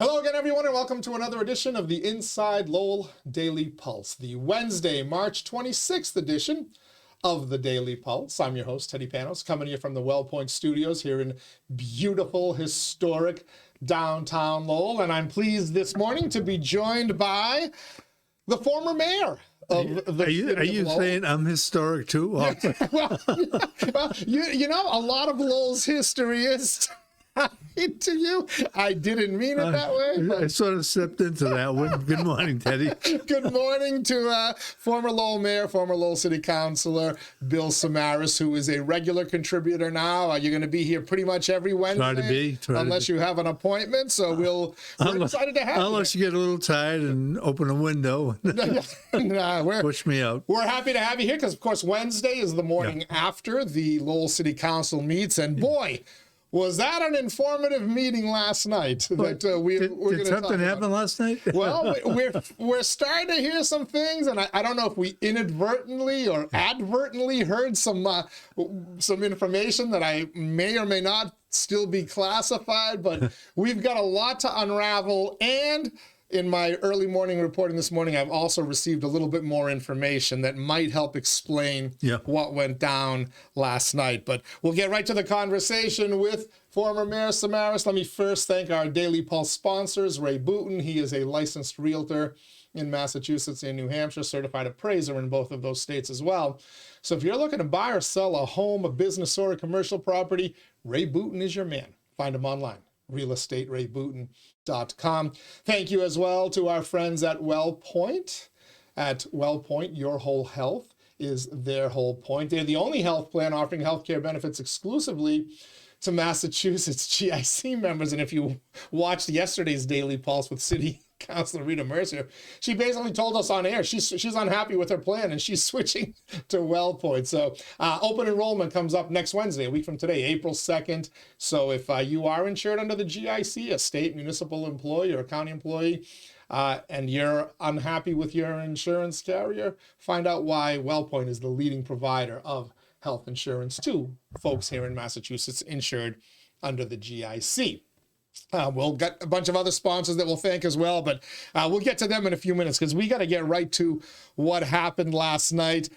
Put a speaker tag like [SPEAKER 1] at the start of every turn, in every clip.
[SPEAKER 1] Hello again, everyone, and welcome to another edition of the Inside Lowell Daily Pulse, the Wednesday, March 26th edition of the Daily Pulse. I'm your host, Teddy Panos, coming to you from the WellPoint Studios here in beautiful, historic downtown Lowell, and I'm pleased this morning to be joined by the former mayor of the city of Lowell.
[SPEAKER 2] Are you saying I'm historic too?
[SPEAKER 1] Well, you know, a lot of Lowell's history is tied to you. I didn't mean it that way.
[SPEAKER 2] I sort of stepped into that one. Good morning, Teddy.
[SPEAKER 1] Good morning to former Lowell Mayor, former Lowell City Councilor, Bill Samaras, who is a regular contributor now. You're going to be here pretty much every Wednesday. Unless you have an appointment. So we're excited to have you.
[SPEAKER 2] Unless you get a little tired and open a window. Push me out.
[SPEAKER 1] We're happy to have you here because, of course, Wednesday is the morning after the Lowell City Council meets. And boy, was that an informative meeting last night?
[SPEAKER 2] Did something happen last night?
[SPEAKER 1] Well, we're starting to hear some things, and I don't know if we inadvertently or advertently heard some information that I may or may not still be classified, but we've got a lot to unravel. And in my early morning reporting this morning, I've also received a little bit more information that might help explain what went down last night. But we'll get right to the conversation with former Mayor Samaras. Let me first thank our Daily Pulse sponsors, Ray Booten. He is a licensed realtor in Massachusetts and New Hampshire, certified appraiser in both of those states as well. So if you're looking to buy or sell a home, a business, or a commercial property, Ray Booten is your man. Find him online, realestaterayBooten.com. Thank you as well to our friends at WellPoint. At WellPoint, your whole health is their whole point. They're the only health plan offering healthcare benefits exclusively to Massachusetts GIC members. And if you watched yesterday's Daily Pulse with City Councilor Rita Mercier, she basically told us on air she's unhappy with her plan and she's switching to WellPoint. So open enrollment comes up next Wednesday, a week from today, April 2nd. So if you are insured under the GIC, a state municipal employee or a county employee, and you're unhappy with your insurance carrier, find out why WellPoint is the leading provider of health insurance to folks here in Massachusetts insured under the GIC. We'll get a bunch of other sponsors that we'll thank as well, but we'll get to them in a few minutes because we got to get right to what happened last night.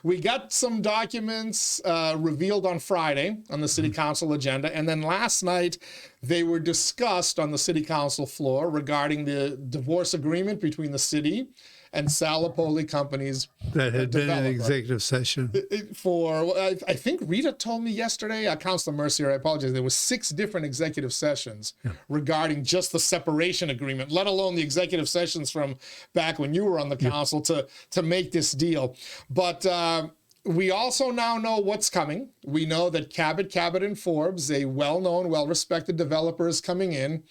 [SPEAKER 1] We got some documents revealed on Friday on the City Council agenda, and then last night they were discussed on the City Council floor regarding the divorce agreement between the city and Salapoli Companies.
[SPEAKER 2] That had been an executive session.
[SPEAKER 1] I think Rita told me yesterday, Councilor Mercier, I apologize, there were 6 different executive sessions regarding just the separation agreement, let alone the executive sessions from back when you were on the council to make this deal. But we also now know what's coming. We know that Cabot & Forbes, a well-known, well-respected developer, is coming in.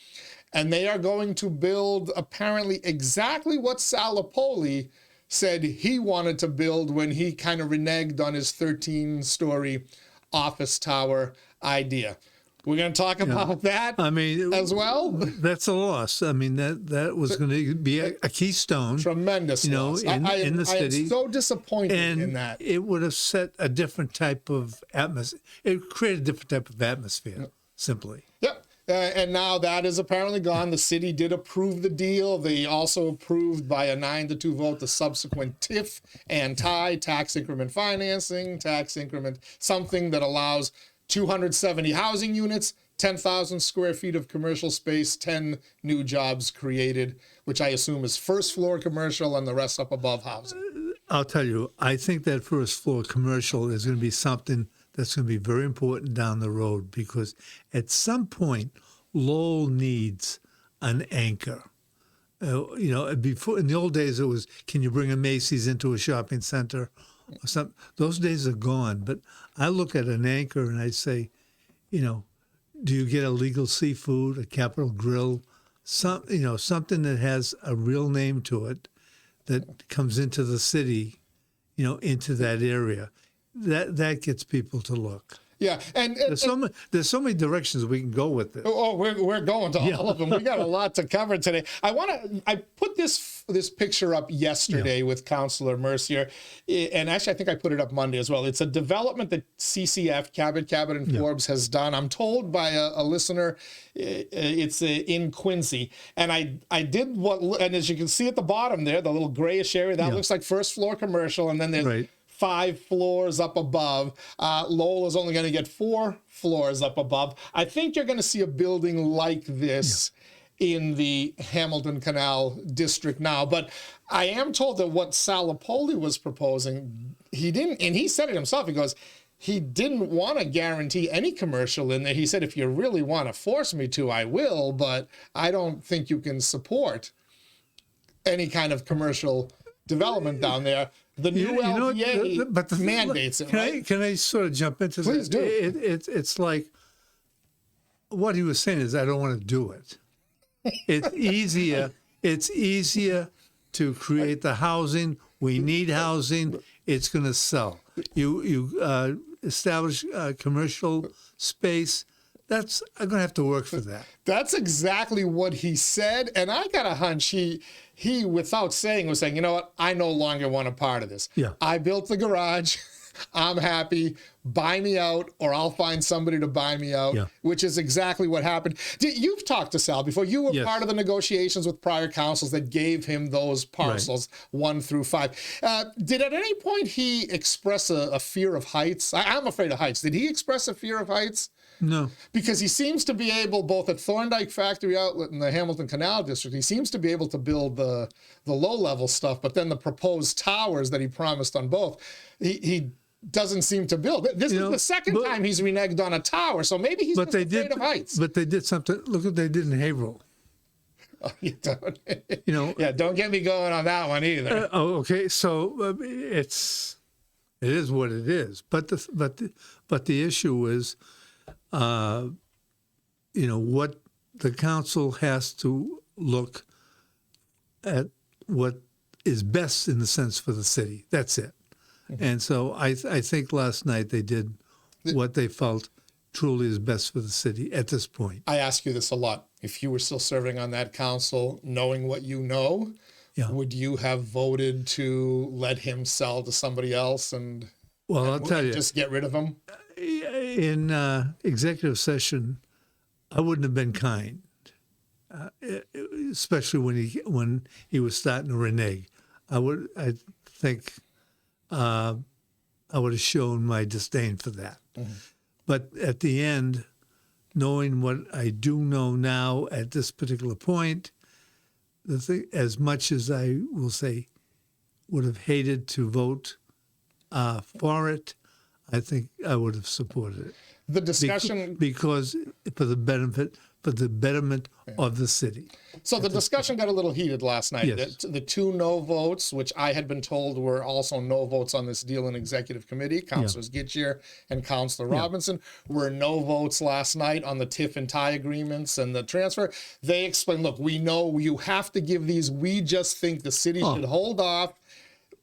[SPEAKER 1] And they are going to build apparently exactly what Salapoli said he wanted to build when he kind of reneged on his 13-story office tower idea. We're going to talk about that as well.
[SPEAKER 2] That's a loss. I mean, that was going to be a keystone.
[SPEAKER 1] Tremendous loss.
[SPEAKER 2] In the city.
[SPEAKER 1] I am so disappointed in that.
[SPEAKER 2] It would have set a different type of atmosphere. It created a different type of atmosphere, simply.
[SPEAKER 1] Yep. And now that is apparently gone. The city did approve the deal. They also approved by a 9-2 vote the subsequent TIF and TIE, tax increment financing, tax increment, something that allows 270 housing units, 10,000 square feet of commercial space, 10 new jobs created, which I assume is first floor commercial and the rest up above housing.
[SPEAKER 2] I'll tell you, I think that first floor commercial is going to be something that's going to be very important down the road because at some point, Lowell needs an anchor. Before in the old days, it was, can you bring a Macy's into a shopping center? Or something. Those days are gone. But I look at an anchor and I say, do you get a Legal Seafood, a Capital Grill, something that has a real name to it that comes into the city, into that area. That gets people to look.
[SPEAKER 1] Yeah, and
[SPEAKER 2] there's so many directions we can go with this.
[SPEAKER 1] oh, we're going to all of them. We got a lot to cover today. I put this picture up yesterday with Councilor Mercier, and actually I think I put it up Monday as well. It's a development that CCF, Cabot and Forbes has done. I'm told by a listener, it's in Quincy, and I did and as you can see at the bottom there, the little grayish area that looks like first floor commercial, and then there's 5 floors up above. Lowell is only going to get 4 floors up above. I think you're going to see a building like this in the Hamilton Canal district now. But I am told that what Salapoli was proposing, he didn't, and he said it himself, he goes, he didn't want to guarantee any commercial in there. He said, if you really want to force me to, I will, but I don't think you can support any kind of commercial development down there. The new LDA mandates it, right?
[SPEAKER 2] Can I sort of jump into that?
[SPEAKER 1] Please do.
[SPEAKER 2] It's like, what he was saying is, I don't want to do it. It's easier. It's easier to create the housing. We need housing. It's going to sell. You establish commercial space. I'm going to have to work for that.
[SPEAKER 1] That's exactly what he said. And I got a hunch he without saying, was saying, you know what? I no longer want a part of this.
[SPEAKER 2] Yeah.
[SPEAKER 1] I built the garage. I'm happy. Buy me out, or I'll find somebody to buy me out, which is exactly what happened. You've talked to Sal before. You were part of the negotiations with prior councils that gave him those parcels, 1 through 5. Did at any point he express a fear of heights? I'm afraid of heights. Did he express a fear of heights?
[SPEAKER 2] No.
[SPEAKER 1] Because he seems to be able, both at Thorndike Factory Outlet and the Hamilton Canal District, he seems to be able to build the low-level stuff, but then the proposed towers that he promised on both, he doesn't seem to build. This is the second time he's reneged on a tower, so maybe he's just afraid of heights.
[SPEAKER 2] But they did something. Look what they did in Haverhill.
[SPEAKER 1] Oh, you don't.
[SPEAKER 2] Yeah,
[SPEAKER 1] don't get me going on that one either.
[SPEAKER 2] Okay, so it is what it is. But the issue is, what the council has to look at what is best in the sense for the city. That's it. Mm-hmm. And so I think last night they did what they felt truly is best for the city at this point.
[SPEAKER 1] I ask you this a lot. If you were still serving on that council, knowing what you know, would you have voted to let him sell to somebody else
[SPEAKER 2] I'll tell you,
[SPEAKER 1] just get rid of him?
[SPEAKER 2] In executive session, I wouldn't have been kind, especially when he was starting to renege. I think I would have shown my disdain for that. Mm-hmm. But at the end, knowing what I do know now at this particular point, as much as I will say would have hated to vote for it, I think I would have supported it.
[SPEAKER 1] The discussion
[SPEAKER 2] because for the betterment of the city.
[SPEAKER 1] So the discussion got a little heated last night.
[SPEAKER 2] Yes.
[SPEAKER 1] The 2 no votes, which I had been told were also no votes on this deal in executive committee, Councilors 𝐤𝐥𝐥 and Councilor Robinson, were no votes last night on the TIF and tie agreements and the transfer. They explained, look, we know you have to give these. We just think the city should hold off,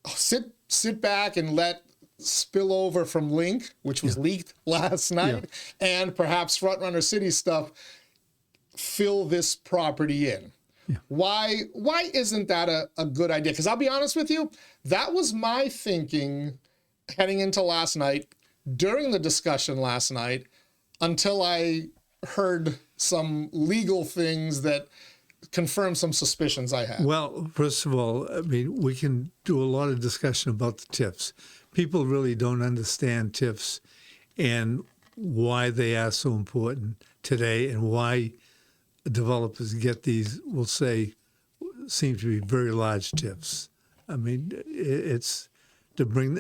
[SPEAKER 1] sit back and let spillover from Link, which was leaked last night, and perhaps Frontrunner City stuff, fill this property in. Yeah. Why isn't that a good idea? Because I'll be honest with you, that was my thinking heading into last night, during the discussion last night, until I heard some legal things that confirmed some suspicions I had.
[SPEAKER 2] Well, first of all, I mean, we can do a lot of discussion about the TIFs. People really don't understand TIFs and why they are so important today and why developers get these, we'll say, seem to be very large TIFs. I mean, it's to bring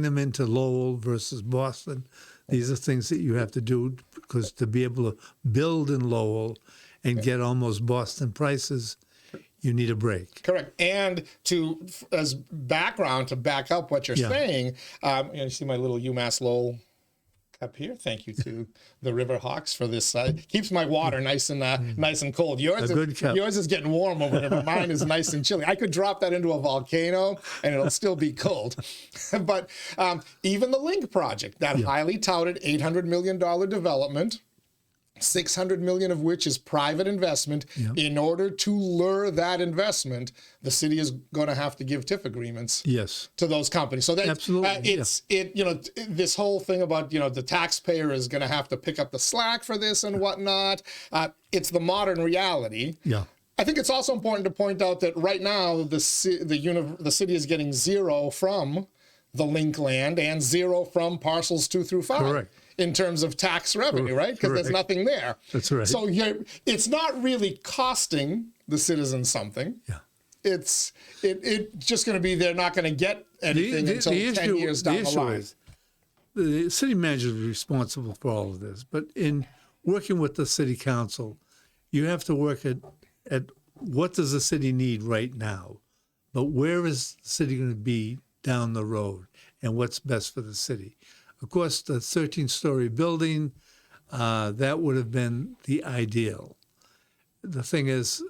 [SPEAKER 2] them into Lowell versus Boston. These are things that you have to do because to be able to build in Lowell and get almost Boston prices, you need a break.
[SPEAKER 1] Correct. And as background to back up what you're saying, you see my little UMass Lowell up here. Thank you to the River Hawks for this. Keeps my water nice and cold. Yours is getting warm over there, but mine is nice and chilly. I could drop that into a volcano and it'll still be cold. But even the Link project, that highly touted $800 million development, 600 million of which is private investment. In order to lure that investment, the city is going to have to give TIF agreements to those companies. So that
[SPEAKER 2] absolutely,
[SPEAKER 1] this whole thing about the taxpayer is going to have to pick up the slack for this and whatnot. It's the modern reality. I think it's also important to point out that right now the city is getting zero from the Link land and zero from parcels 2 through 5.
[SPEAKER 2] Correct.
[SPEAKER 1] In terms of tax revenue, right? Because there's nothing there.
[SPEAKER 2] That's right.
[SPEAKER 1] So it's not really costing the citizens something. It's just going to be they're not going to get anything until 10 years down the line.
[SPEAKER 2] The city manager is responsible for all of this, but in working with the city council, you have to work at what does the city need right now, but where is the city going to be down the road, and what's best for the city. Of course, the 13-story building, that would have been the ideal. The thing is,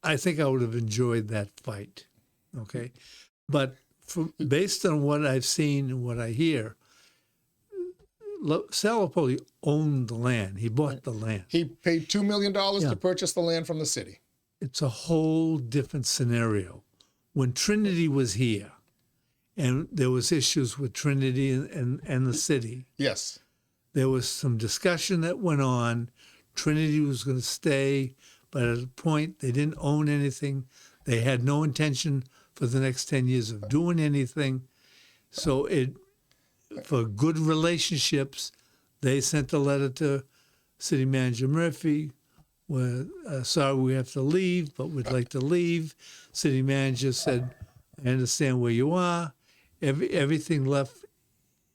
[SPEAKER 2] I think I would have enjoyed that fight, okay? But based on what I've seen and what I hear, Sal Lopoli owned the land. He bought the land.
[SPEAKER 1] He paid $2 million to purchase the land from the city.
[SPEAKER 2] It's a whole different scenario. When Trinity was here, and there was issues with Trinity and the city.
[SPEAKER 1] Yes.
[SPEAKER 2] There was some discussion that went on. Trinity was going to stay, but at a point they didn't own anything. They had no intention for the next 10 years of doing anything. So for good relationships, they sent a letter to City Manager Murphy, where, sorry, we have to leave, but we'd like to leave. City Manager said, I understand where you are. Everything left,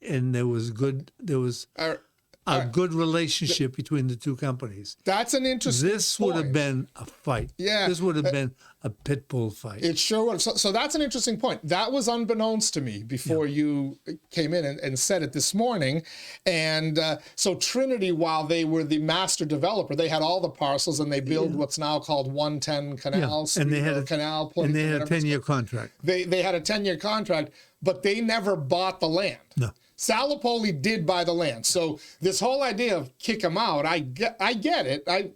[SPEAKER 2] and there was a good relationship between the two companies.
[SPEAKER 1] That's an interesting
[SPEAKER 2] This would have been a fight. This would have been a pit bull fight.
[SPEAKER 1] It sure would. So that's an interesting point. That was unbeknownst to me before you came in and said it this morning. And so Trinity, while they were the master developer, they had all the parcels and they built what's now called 110 Canal.
[SPEAKER 2] And they had a 10-year contract.
[SPEAKER 1] They had a 10-year contract, but they never bought the land.
[SPEAKER 2] No.
[SPEAKER 1] Sal Lopoli did buy the land. So this whole idea of kick him out, I get it. I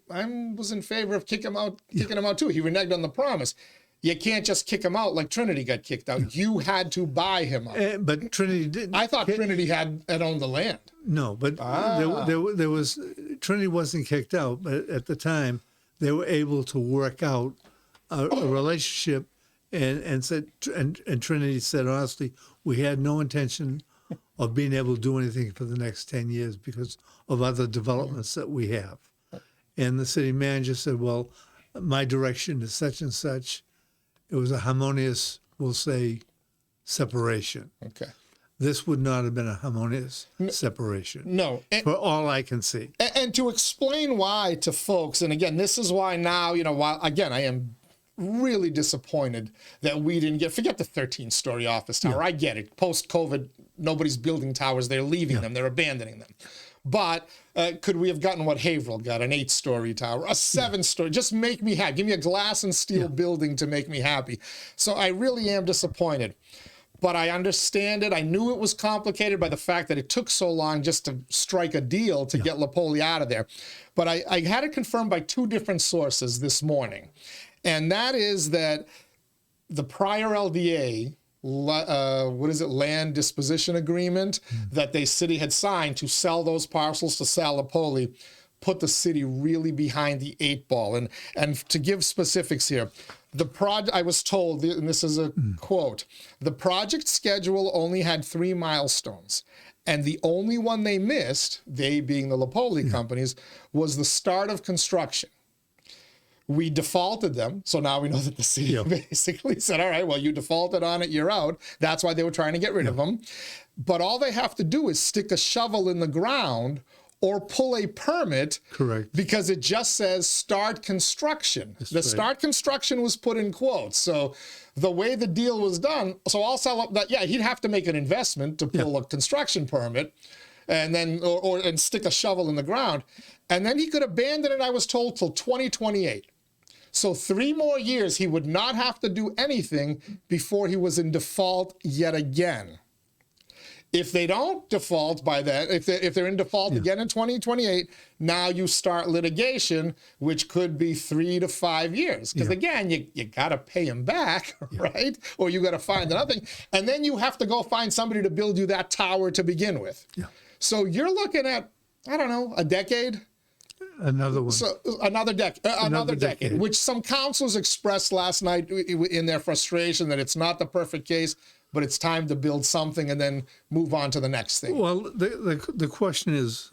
[SPEAKER 1] was in favor of kicking him out too. He reneged on the promise. You can't just kick him out like Trinity got kicked out. You had to buy him out.
[SPEAKER 2] But Trinity didn't.
[SPEAKER 1] I thought Trinity had owned the land.
[SPEAKER 2] No, but there was Trinity wasn't kicked out. But at the time, they were able to work out a relationship, and Trinity said honestly, we had no intention of being able to do anything for the next 10 years because of other developments that we have. And the city manager said, well, my direction is such and such. It was a harmonious, we'll say, separation.
[SPEAKER 1] Okay.
[SPEAKER 2] This would not have been a harmonious separation.
[SPEAKER 1] No.
[SPEAKER 2] For all I can see.
[SPEAKER 1] And to explain why to folks, and again, this is why now, while, again, I am really disappointed that we didn't forget the 13-story office tower. I get it. Post-COVID, nobody's building towers. They're leaving them. They're abandoning them. But could we have gotten what Haverhill got, an 8-story tower, a 7-story? Just make me happy. Give me a glass and steel building to make me happy. So I really am disappointed. But I understand it. I knew it was complicated by the fact that it took so long just to strike a deal to get Lopoli out of there. But I had it confirmed by 2 different sources this morning. And that is that the prior LDA, land disposition agreement that the city had signed to sell those parcels to Sal Lopoli put the city really behind the 8 ball. And to give specifics here, I was told, and this is a quote, the project schedule only had 3 milestones. And the only one they missed, they being the Lopoli companies, was the start of construction. We defaulted them, so now we know that the city basically said, all right, well, you defaulted on it, you're out. That's why they were trying to get rid of them. But all they have to do is stick a shovel in the ground or pull a permit.
[SPEAKER 2] Correct.
[SPEAKER 1] Because it just says start construction. Start construction was put in quotes. So the way the deal was done, so I'll sell up that, he'd have to make an investment to pull a construction permit. and then and stick a shovel in the ground. And then he could abandon it, I was told, till 2028. So 3 more years he would not have to do anything before he was in default yet again. If they don't default by then, if they're in default again in 2028, now you start litigation, which could be 3 to 5 years. Because again, you got to pay him back, right? Or you got to find another thing. And then you have to go find somebody to build you that tower to begin with. Yeah. So you're looking at, I don't know, a decade?
[SPEAKER 2] Another one.
[SPEAKER 1] So another decade, which some councils expressed last night in their frustration that it's not the perfect case, but it's time to build something and then move on to the next thing.
[SPEAKER 2] Well, the question is,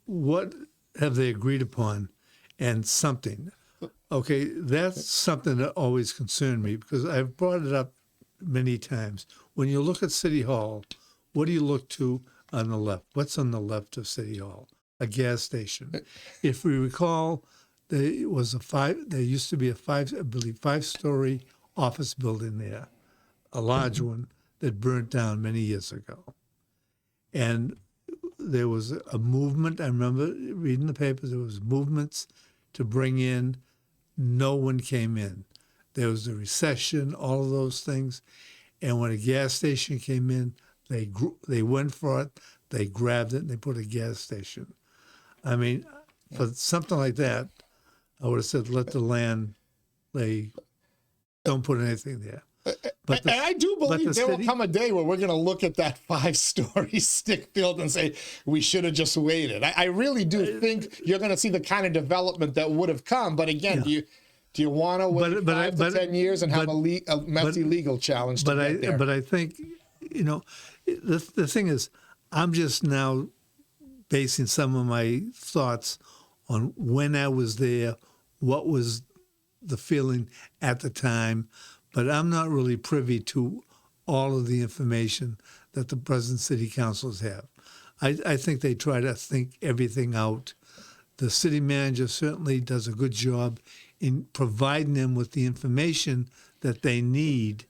[SPEAKER 2] what have they agreed upon, and something? Okay, that's something that always concerned me because I've brought it up many times. When you look at City Hall, what do you look to on the left? What's on the left of City Hall? A gas station. If we recall, there used to be a 5-story office building there, a large one that burnt down many years ago. And there was a movement, I remember reading the papers, there was movements to bring in, no one came in. There was a recession, all of those things. And when a gas station came in, they went for it, they grabbed it, and they put a gas station. I mean, for something like that, I would have said, let the land lay, don't put anything there. But
[SPEAKER 1] and I do believe there will come a day where we're going to look at that 5-story stick build and say, we should have just waited. I really do think you're going to see the kind of development that would have come. But again, do you want to wait 5 to 10 years and have a messy legal challenge to get there?
[SPEAKER 2] But I think, the thing is, I'm just now basing some of my thoughts on when I was there, what was the feeling at the time, but I'm not really privy to all of the information that the present city councils have. I think they try to think everything out. The city manager certainly does a good job in providing them with the information that they need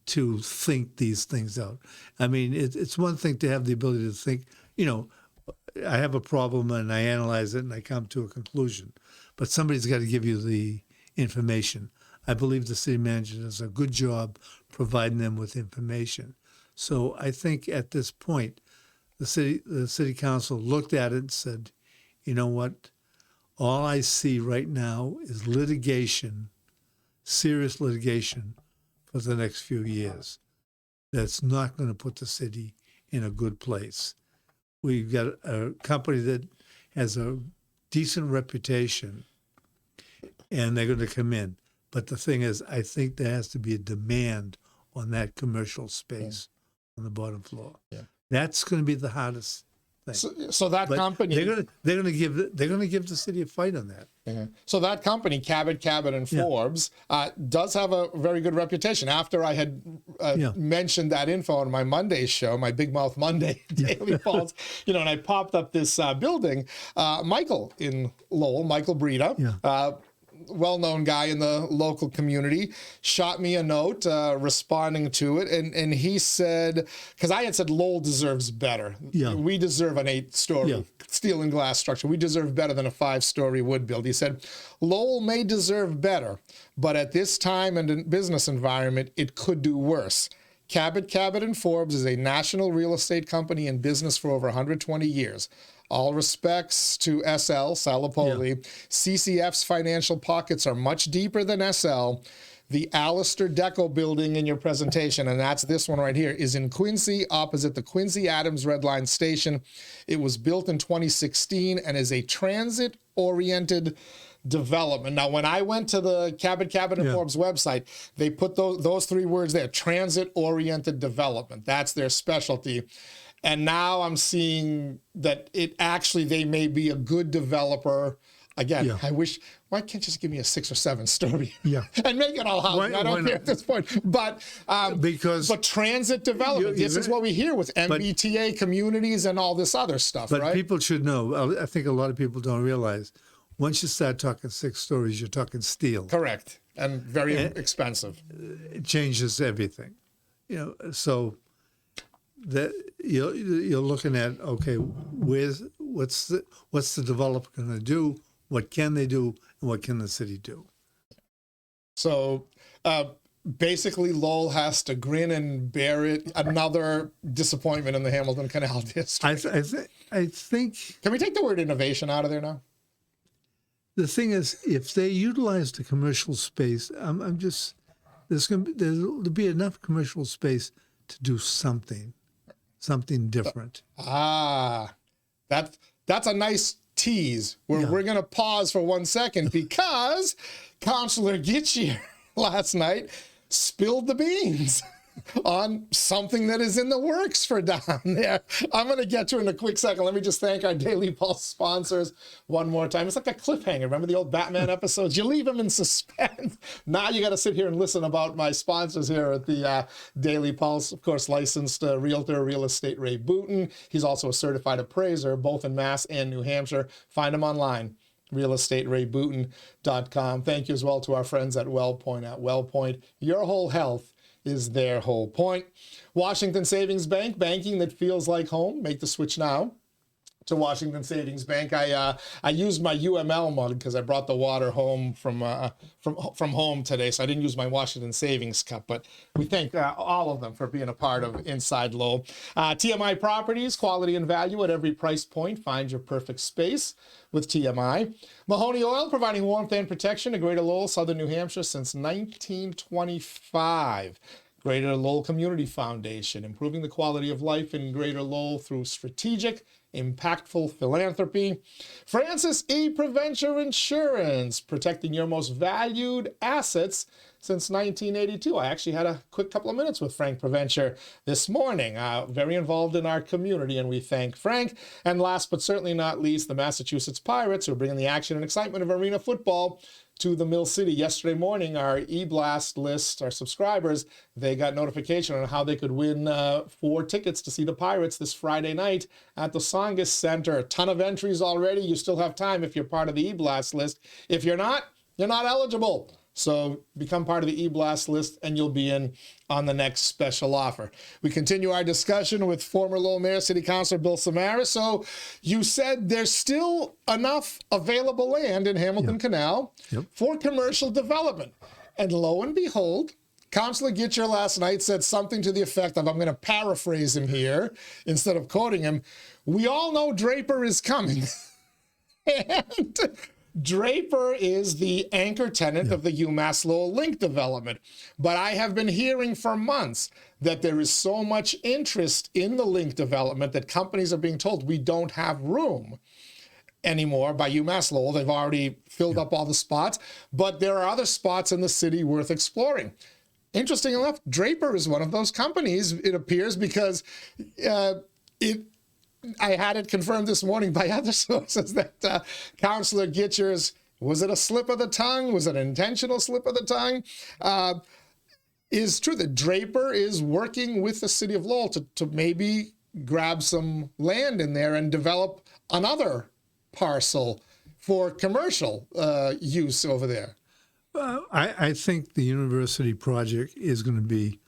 [SPEAKER 2] to think these things out. I mean, it's one thing to have the ability to think, I have a problem and I analyze it and I come to a conclusion. But somebody's got to give you the information. I believe the city manager does a good job providing them with information. So I think at this point, the city council looked at it and said, you know what? All I see right now is litigation, serious litigation for the next few years. That's not going to put the city in a good place. We've got a company that has a decent reputation, and they're going to come in. But the thing is, I think there has to be a demand on that commercial space on the bottom floor. Yeah. That's going to be the hardest thing.
[SPEAKER 1] So that company,
[SPEAKER 2] they're going to give the city a fight on that.
[SPEAKER 1] Yeah. So that company, 𝐃𝐚𝐬, and Forbes, does have a very good reputation. After I had mentioned that info on my Monday show, my Big Mouth Monday Daily Falls, and I popped up this building, Michael in Lowell, Michael Breda, well-known guy in the local community, shot me a note responding to it, and he said, because I had said Lowell deserves better. We deserve an 8-story steel and glass structure. We deserve better than a 5-story wood build. He said, Lowell may deserve better, but at this time and in business environment, it could do worse. 𝐃𝐚𝐬, and Forbes is a national real estate company in business for over 120 years. All respects to SL, Salopoli. CCF's financial pockets are much deeper than SL. The Alistair Deco building in your presentation, and that's this one right here, is in Quincy, opposite the Quincy Adams Red Line station. It was built in 2016 and is a transit-oriented development. Now, when I went to the 𝐃𝐚𝐬, and Forbes website, they put those 3 words there, transit-oriented development. That's their specialty. And now I'm seeing that they may be a good developer. Again, I wish, why can't you just give me a 6 or 7 story and make it all housing? I don't care at this point. But transit development, this is what we hear with MBTA communities and all this other stuff, right?
[SPEAKER 2] But people should know, I think a lot of people don't realize, once you start talking 6 stories, you're talking steel.
[SPEAKER 1] Correct. And very expensive.
[SPEAKER 2] It changes everything. So that you're looking at, okay, what's the developer going to do? What can they do? And what can the city do?
[SPEAKER 1] So basically, Lowell has to grin and bear it. Another disappointment in the Hamilton Canal District.
[SPEAKER 2] I think.
[SPEAKER 1] Can we take the word innovation out of there now?
[SPEAKER 2] The thing is, if they utilize the commercial space, there'll be enough commercial space to do something different.
[SPEAKER 1] That's a nice tease where we're going to pause for 1 second because Councillor 𝐿𝐥𝐥 last night spilled the beans on something that is in the works for down there. I'm going to get to it in a quick second. Let me just thank our Daily Pulse sponsors one more time. It's like a cliffhanger. Remember the old Batman episodes? You leave them in suspense. Now you got to sit here and listen about my sponsors here at the Daily Pulse. Of course, licensed realtor, real estate Ray Booten. He's also a certified appraiser, both in Mass and New Hampshire. Find him online, realestaterayBooten.com. Thank you as well to our friends at WellPoint. At WellPoint, your whole health is their whole point. Washington Savings Bank, banking that feels like home. Make the switch now to Washington Savings Bank. I used my UML mug because I brought the water home from home today, so I didn't use my Washington Savings cup. But we thank all of them for being a part of Inside Lowell. TMI Properties, quality and value at every price point. Find your perfect space with TMI. Mahoney Oil, providing warmth and protection to Greater Lowell, Southern New Hampshire since 1925. Greater Lowell Community Foundation, improving the quality of life in Greater Lowell through strategic, impactful philanthropy. Francis E. Preventure Insurance, protecting your most valued assets since 1982. I actually had a quick couple of minutes with Frank Preventure this morning. Very involved in our community, and we thank Frank. And last but certainly not least, the Massachusetts Pirates, who are bringing the action and excitement of arena football to the Mill City. Yesterday morning, our e-blast list, our subscribers, they got notification on how they could win 4 tickets to see the Pirates this Friday night at the Songus Center. A ton of entries already. You still have time if you're part of the e-blast list. If you're not eligible. So become part of the e-blast list and you'll be in on the next special offer. We continue our discussion with former Lowell Mayor City Councilor Bill Samaras. So you said there's still enough available land in Hamilton Canal for commercial development. And lo and behold, Councilor 𝐿𝐥𝐥 last night said something to the effect of, I'm going to paraphrase him here instead of quoting him, we all know Draper is coming. And Draper is the anchor tenant of the UMass Lowell Link development. But I have been hearing for months that there is so much interest in the Link development that companies are being told we don't have room anymore by UMass Lowell. They've already filled up all the spots, but there are other spots in the city worth exploring. Interesting enough, Draper is one of those companies, it appears, because I had it confirmed this morning by other sources that Councilor 𝐿𝐥𝐥's, was it a slip of the tongue? Was it an intentional slip of the tongue? Is true that Draper is working with the city of Lowell to maybe grab some land in there and develop another parcel for commercial use over there.
[SPEAKER 2] I think the university project is going to be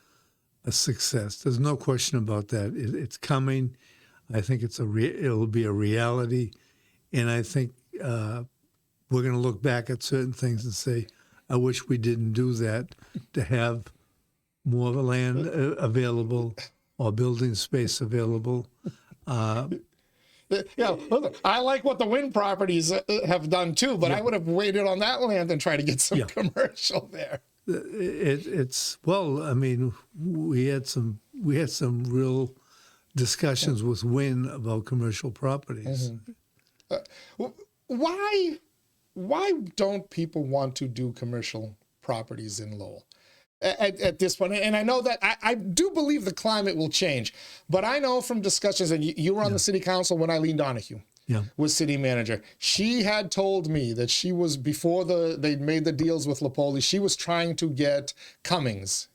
[SPEAKER 2] a success. There's no question about that. It's coming. I think it'll be a reality, and I think we're going to look back at certain things and say, I wish we didn't do that, to have more land available or building space available.
[SPEAKER 1] I like what the wind properties have done too, but I would have waited on that land and tried to get some commercial there.
[SPEAKER 2] I mean, we had some real discussions with Wynn about commercial properties.
[SPEAKER 1] Why don't people want to do commercial properties in Lowell at this point? And I know that I do believe the climate will change, but I know from discussions, and you were on the city council when Eileen Donahue was city manager. She had told me that she was, before they made the deals with Lapoli, she was trying to get Cummings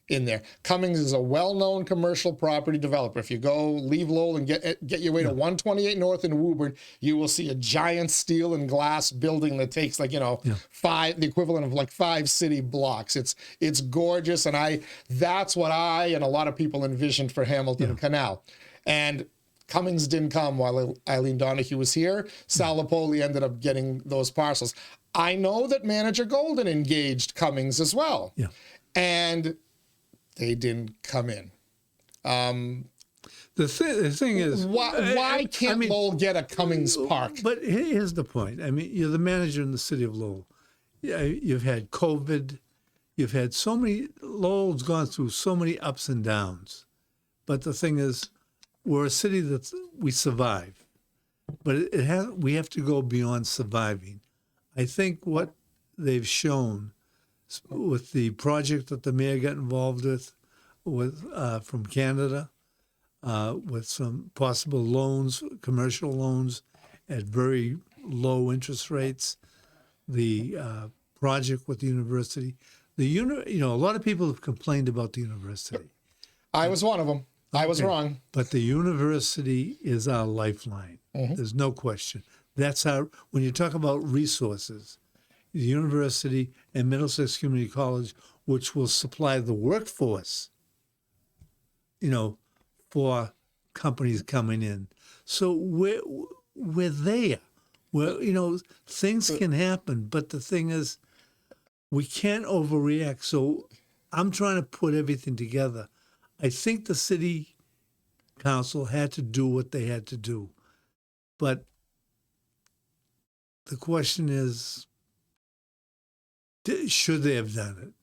[SPEAKER 1] in there. Cummings is a well-known commercial property developer. If you leave Lowell and get your way to 128 North in Woburn, you will see a giant steel and glass building that takes the equivalent of like 5 city blocks. It's gorgeous, and that's what I and a lot of people envisioned for Hamilton Canal. And Cummings didn't come while Eileen Donahue was here. Sal Lopoli ended up getting those parcels. I know that manager Golden engaged Cummings as well. Yeah. And they didn't come in.
[SPEAKER 2] The thing is,
[SPEAKER 1] why can't Lowell get a Cummings Park?
[SPEAKER 2] But here's the point. I mean, you're the manager in the city of Lowell. You've had COVID. You've had Lowell's gone through so many ups and downs. But the thing is, we're a city we survive. But we have to go beyond surviving. I think what they've shown with the project that the mayor got involved with from Canada, with some possible loans, commercial loans at very low interest rates, the project with the university. A lot of people have complained about the university.
[SPEAKER 1] I was one of them. I was wrong.
[SPEAKER 2] But the university is our lifeline. Mm-hmm. There's no question. When you talk about resources, the university and Middlesex Community College, which will supply the workforce, for companies coming in. So we're there. Things can happen, but the thing is, we can't overreact. So I'm trying to put everything together. I think the city council had to do what they had to do. But the question is, should they have done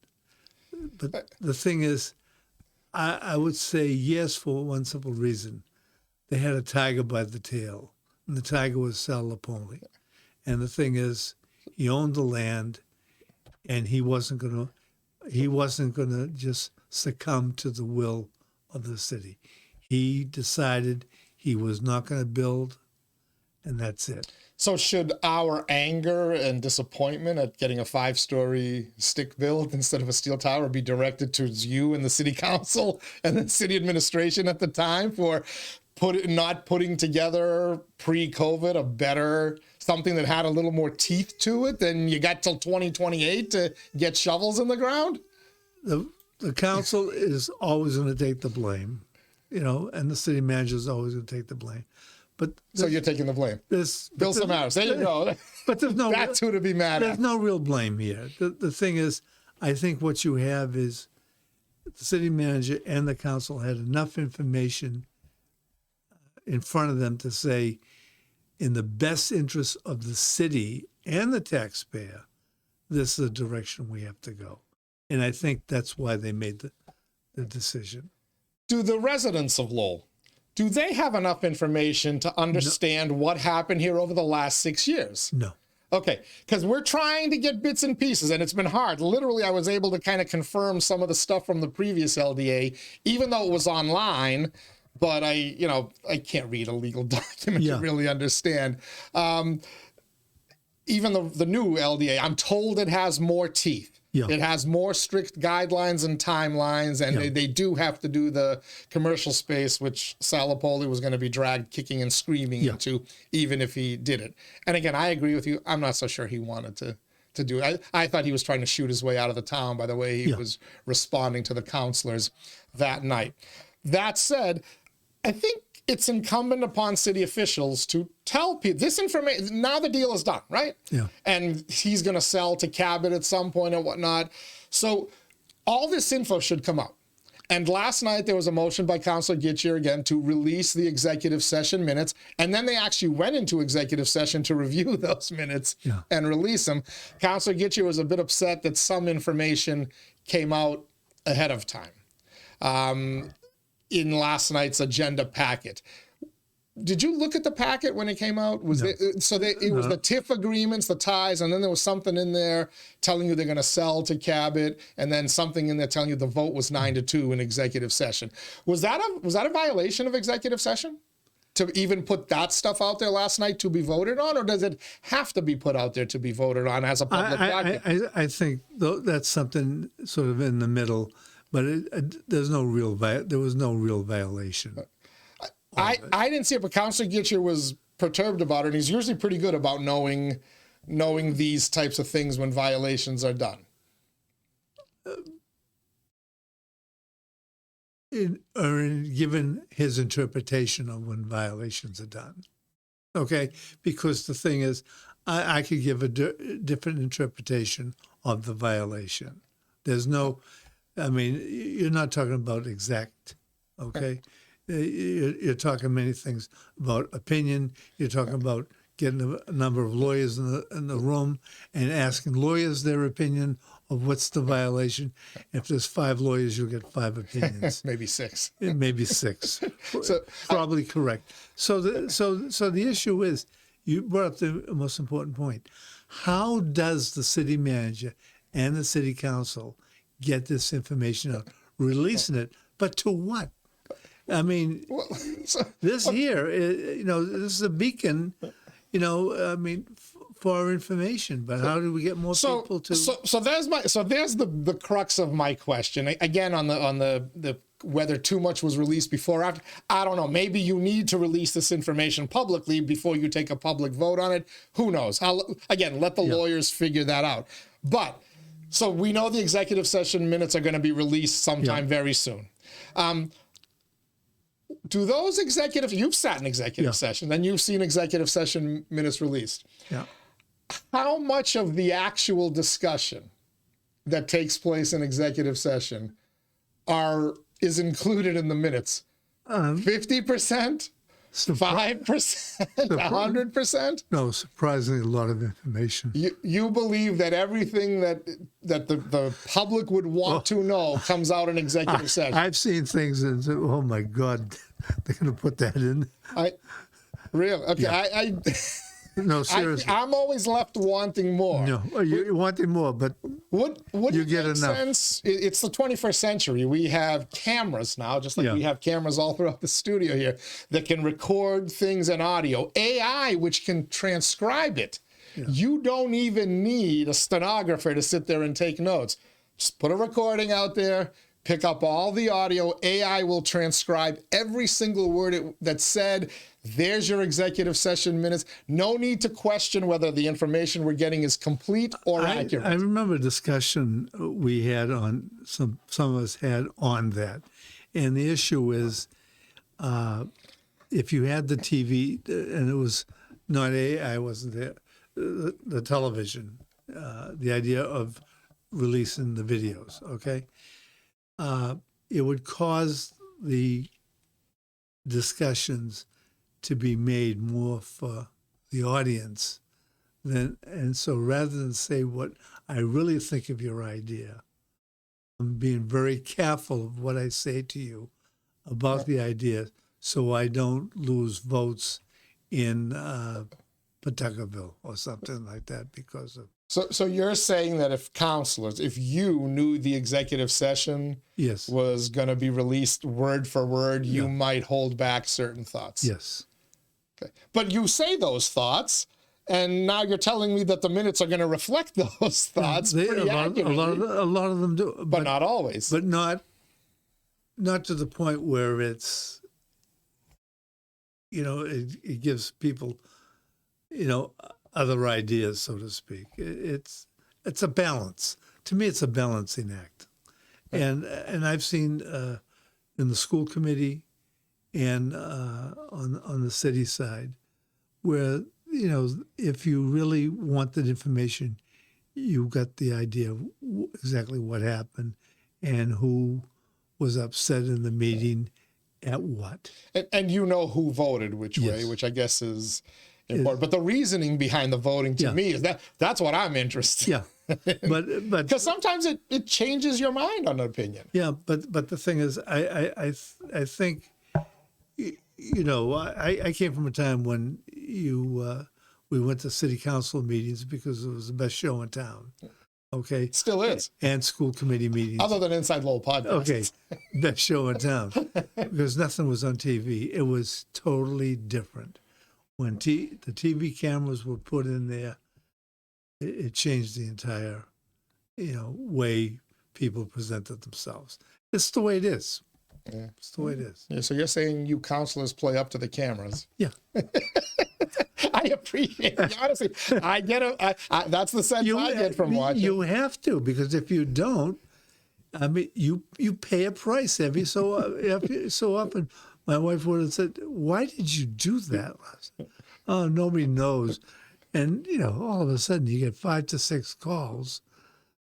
[SPEAKER 2] it? But the thing is, I would say yes for one simple reason. They had a tiger by the tail, and the tiger was Sal Lopoli. And the thing is, he owned the land, and he wasn't gonna just succumb to the will of the city. He decided he was not going to build, and that's it.
[SPEAKER 1] So should our anger and disappointment at getting a 5-story stick built instead of a steel tower be directed towards you and the city council and the city administration at the time for not putting together pre-COVID something that had a little more teeth to it than you got till 2028 to get shovels in the ground?
[SPEAKER 2] The council is always going to take the blame, and the city manager is always going to take the blame. But
[SPEAKER 1] so you're taking the blame. Bill Samaras, there you go.
[SPEAKER 2] But there's no.
[SPEAKER 1] That's who to be mad at.
[SPEAKER 2] There's no real blame here. The thing is, I think what you have is the city manager and the council had enough information in front of them to say, in the best interest of the city and the taxpayer, this is the direction we have to go. And I think that's why they made the decision.
[SPEAKER 1] Do the residents of Lowell, do they have enough information to understand what happened here over the last 6 years?
[SPEAKER 2] No.
[SPEAKER 1] Okay, because we're trying to get bits and pieces, and it's been hard. Literally, I was able to kind of confirm some of the stuff from the previous LDA, even though it was online, but I can't read a legal document to really understand. Even the new LDA, I'm told it has more teeth. Yeah. It has more strict guidelines and timelines, and they do have to do the commercial space, which Sal Lopoli was going to be dragged kicking and screaming into, even if he did it. And again, I agree with you. I'm not so sure he wanted to do it. I thought he was trying to shoot his way out of the town by the way he was responding to the councilors that night. That said, I think it's incumbent upon city officials to tell people this information. Now the deal is done, right? Yeah. And he's going to sell to Cabot at some point or whatnot. So all this info should come out. And last night there was a motion by Councilor 𝐃𝐢𝐥𝐥 again to release the executive session minutes. And then they actually went into executive session to review those minutes and release them. Councilor 𝐃𝐢𝐥𝐥 was a bit upset that some information came out ahead of time. In last night's agenda packet. Did you look at the packet when it came out? It was the TIF agreements, the ties, and then there was something in there telling you they're going to sell to Cabot, and then something in there telling you the vote was 9-2 in executive session. Was that a violation of executive session to even put that stuff out there last night to be voted on, or does it have to be put out there to be voted on as a public document?
[SPEAKER 2] I think that's something sort of in the middle. but there was no real violation.
[SPEAKER 1] I didn't see it, but Councilor 𝐿𝐥𝐥 was perturbed about it. And he's usually pretty good about knowing these types of things when violations are done.
[SPEAKER 2] Given his interpretation of when violations are done. Okay, because the thing is, I could give a different interpretation of the violation. There's no, I mean, you're not talking about exact, okay? You're talking many things about opinion. You're talking about getting a number of lawyers in the room and asking lawyers their opinion of what's the violation. If there's 5 lawyers, you'll get 5 opinions.
[SPEAKER 1] Maybe 6.
[SPEAKER 2] Maybe 6.
[SPEAKER 1] So,
[SPEAKER 2] Probably correct. So the issue is, you brought up the most important point. How does the city manager and the city council get this information out? Releasing it, but to what? I mean, this here, this is a beacon, I mean, for our information. But how do we get more people to?
[SPEAKER 1] So there's the crux of my question. Again, on the whether too much was released before or after. I don't know. Maybe you need to release this information publicly before you take a public vote on it. Who knows? Again, let the lawyers figure that out. But so we know the executive session minutes are going to be released sometime very soon. Do those you've sat in executive session and you've seen executive session minutes released.
[SPEAKER 2] Yeah.
[SPEAKER 1] How much of the actual discussion that takes place in executive session is included in the minutes? 50%? 5%? 100%?
[SPEAKER 2] No, surprisingly, a lot of information.
[SPEAKER 1] You believe that everything that the public would want to know comes out in executive session?
[SPEAKER 2] I've seen things and said, oh my God, they're going to put that in.
[SPEAKER 1] Really? Okay.
[SPEAKER 2] Yeah. No, seriously.
[SPEAKER 1] I'm always left wanting more.
[SPEAKER 2] No, you're wanting more, but
[SPEAKER 1] would
[SPEAKER 2] you
[SPEAKER 1] it
[SPEAKER 2] get
[SPEAKER 1] make
[SPEAKER 2] enough.
[SPEAKER 1] sense? It's the 21st century. We have cameras now, just like we have cameras all throughout the studio here that can record things in audio. AI, which can transcribe it. Yeah. You don't even need a stenographer to sit there and take notes. Just put a recording out there, pick up all the audio. AI will transcribe every single word that's said. There's your executive session minutes. No need to question whether the information we're getting is complete or accurate.
[SPEAKER 2] I remember a discussion we had on, some of us had on that. And the issue is, if you had the TV, and it was not AI, wasn't there, the television, the idea of releasing the videos, okay? It would cause the discussions to be made more for the audience and so rather than say what I really think of your idea, I'm being very careful of what I say to you about the idea so I don't lose votes in Pawtuckaville or something like that because of.
[SPEAKER 1] So you're saying that if you knew the executive session was going to be released word for word, you might hold back certain thoughts?
[SPEAKER 2] Yes.
[SPEAKER 1] Okay. But you say those thoughts, and now you're telling me that the minutes are going to reflect those thoughts pretty accurately.
[SPEAKER 2] A lot of them do.
[SPEAKER 1] But not always.
[SPEAKER 2] But not to the point where it's, it gives people, other ideas, so to speak. It's a balance. To me, it's a balancing act. And I've seen in the school committee and on the city side where, if you really wanted information, you got the idea of exactly what happened and who was upset in the meeting at what.
[SPEAKER 1] And who voted which way, which I guess is important. But the reasoning behind the voting to me is that's what I'm interested in.
[SPEAKER 2] But
[SPEAKER 1] because sometimes it changes your mind on an opinion.
[SPEAKER 2] Yeah, but the thing is, I think, I came from a time when we went to city council meetings because it was the best show in town. Okay.
[SPEAKER 1] Still is.
[SPEAKER 2] And school committee meetings.
[SPEAKER 1] Other than InsideLowell podcast.
[SPEAKER 2] Okay. Best show in town. Because nothing was on TV. It was totally different. When the TV cameras were put in there, it changed the entire, way people presented themselves. It's the way it is.
[SPEAKER 1] Yeah.
[SPEAKER 2] It's the way it is.
[SPEAKER 1] Yeah, so you're saying you counselors play up to the cameras?
[SPEAKER 2] Yeah.
[SPEAKER 1] I appreciate it. Honestly, I get it. That's the sense I get from watching.
[SPEAKER 2] You have to, because if you don't, I mean, you pay a price every so often. My wife would have said, "Why did you do that last night?" Oh, nobody knows. And all of a sudden, you get 5 to 6 calls